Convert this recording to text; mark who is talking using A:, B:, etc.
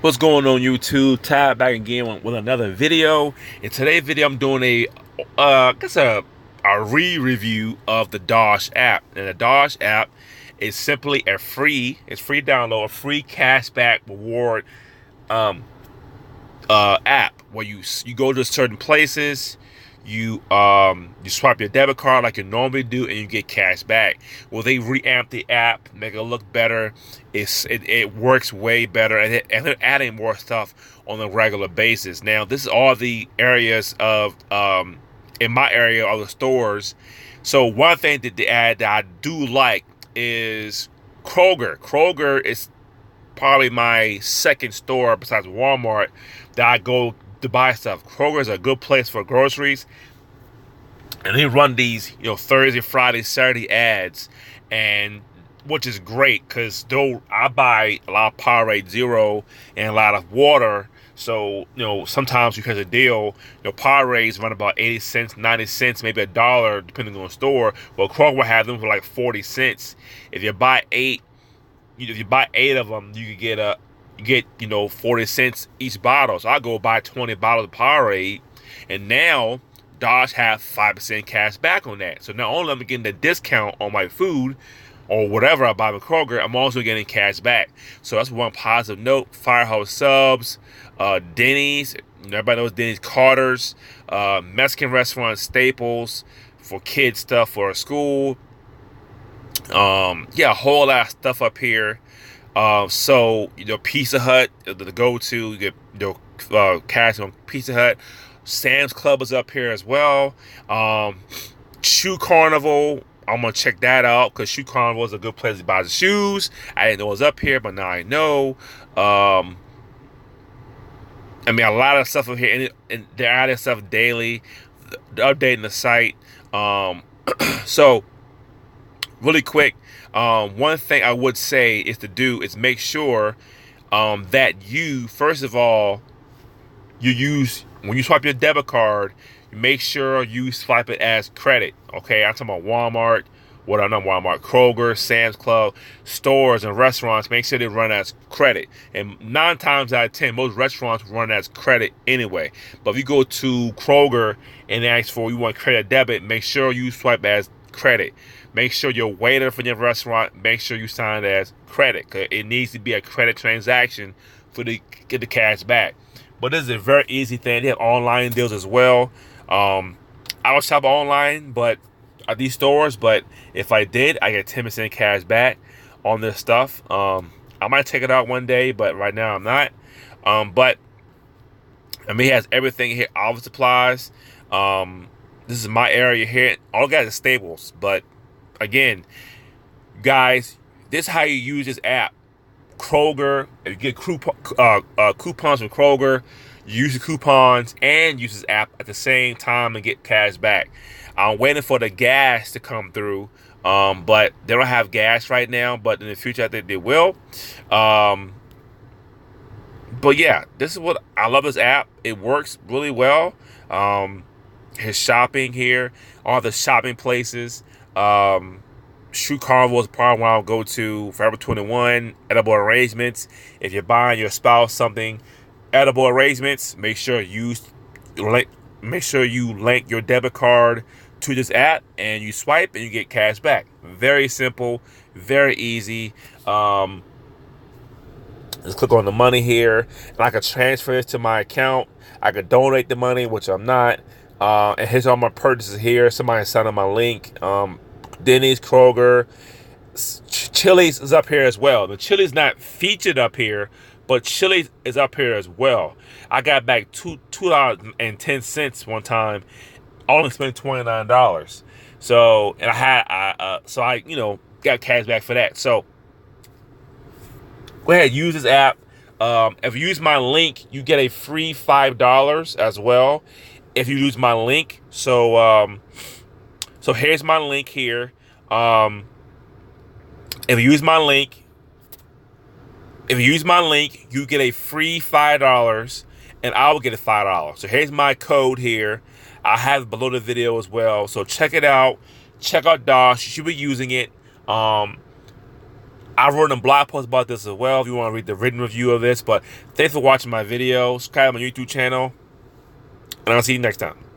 A: What's going on YouTube? Tab back again with another video. In today's video, I'm doing I guess a re-review of the Dosh app. And the Dosh app is simply it's free download, a free cashback reward um, app where you go to certain places, you swipe your debit card like you normally do, and you get cash back. Well, they reamped the app, make it look better. It works way better, and they're adding more stuff on a regular basis. Now, this is all the areas of in my area are the stores. So one thing that they add that I do like is Kroger. Kroger is probably my second store besides Walmart that I go to buy stuff. Kroger is a good place for groceries, and they run these, Thursday, Friday, Saturday ads, and which is great because though I buy a lot of Powerade Zero and a lot of water. So, sometimes you catch a deal, Powerades run about 80 cents, 90 cents, maybe $1, depending on the store. Well, Kroger will have them for like 40 cents. If you buy eight of them, you could get 40 cents each bottle. So I go buy 20 bottles of Powerade, and now Dodge have 5% cash back on that. So not only am I getting the discount on my food or whatever I buy from Kroger, I'm also getting cash back. So that's one positive note. Firehouse Subs, Denny's, everybody knows Denny's, Carter's, Mexican restaurant staples for kids stuff for school. A whole lot of stuff up here. So Pizza Hut, the go-to, you get cash on Pizza Hut. Sam's Club is up here as well. Shoe Carnival, I'm gonna check that out because Shoe Carnival is a good place to buy the shoes. I didn't know it was up here, but now I know. A lot of stuff up here, and they're adding stuff daily. They're updating the site. So really quick, one thing I would say is make sure that you, first of all, when you swipe your debit card, you make sure you swipe it as credit. Okay, I'm talking about Walmart, Kroger, Sam's Club, stores and restaurants. Make sure they run as credit. And 9 times out of 10, most restaurants run as credit anyway. But if you go to Kroger and ask for you want credit or debit, make sure you swipe as credit. Make sure your waiter for your restaurant, make sure you sign it as credit. 'Cause it needs to be a credit transaction for to get the cash back. But this is a very easy thing. They have online deals as well. I don't shop online, but at these stores. But if I did, I get 10% cash back on this stuff. I might check it out one day, but right now I'm not. But he has everything here. Office supplies. This is my area here. All guys are staples, but again, guys, this is how you use this app. Kroger, if you get coupons from Kroger, you use the coupons and use this app at the same time and get cash back. I'm waiting for the gas to come through, but they don't have gas right now, but in the future I think they will. But yeah, this is what I love this app. It works really well. His shopping here, all the shopping places. Shoe Carnival is probably one I'll go to. Forever 21, edible arrangements. If you're buying your spouse something, edible arrangements, make sure you link your debit card to this app and you swipe and you get cash back. Very simple, very easy. Just click on the money here, and I can transfer it to my account. I could donate the money, which I'm not. And here's all my purchases here. Somebody signed on my link. Denny's, Kroger, Chili's is up here as well. The Chili's not featured up here, but Chili's is up here as well. I got back $2.10 one time, only spent $29. So, and I got cash back for that. So go ahead, use this app. If you use my link, you get a free $5 as well. If you use my link, so here's my link here. If you use my link, you get a free $5, and I will get a $5. So here's my code here. I have it below the video as well. So check it out. Check out Dosh. You should be using it. I wrote a blog post about this as well if you want to read the written review of this. But thanks for watching my video. Subscribe to my YouTube channel, and I'll see you next time.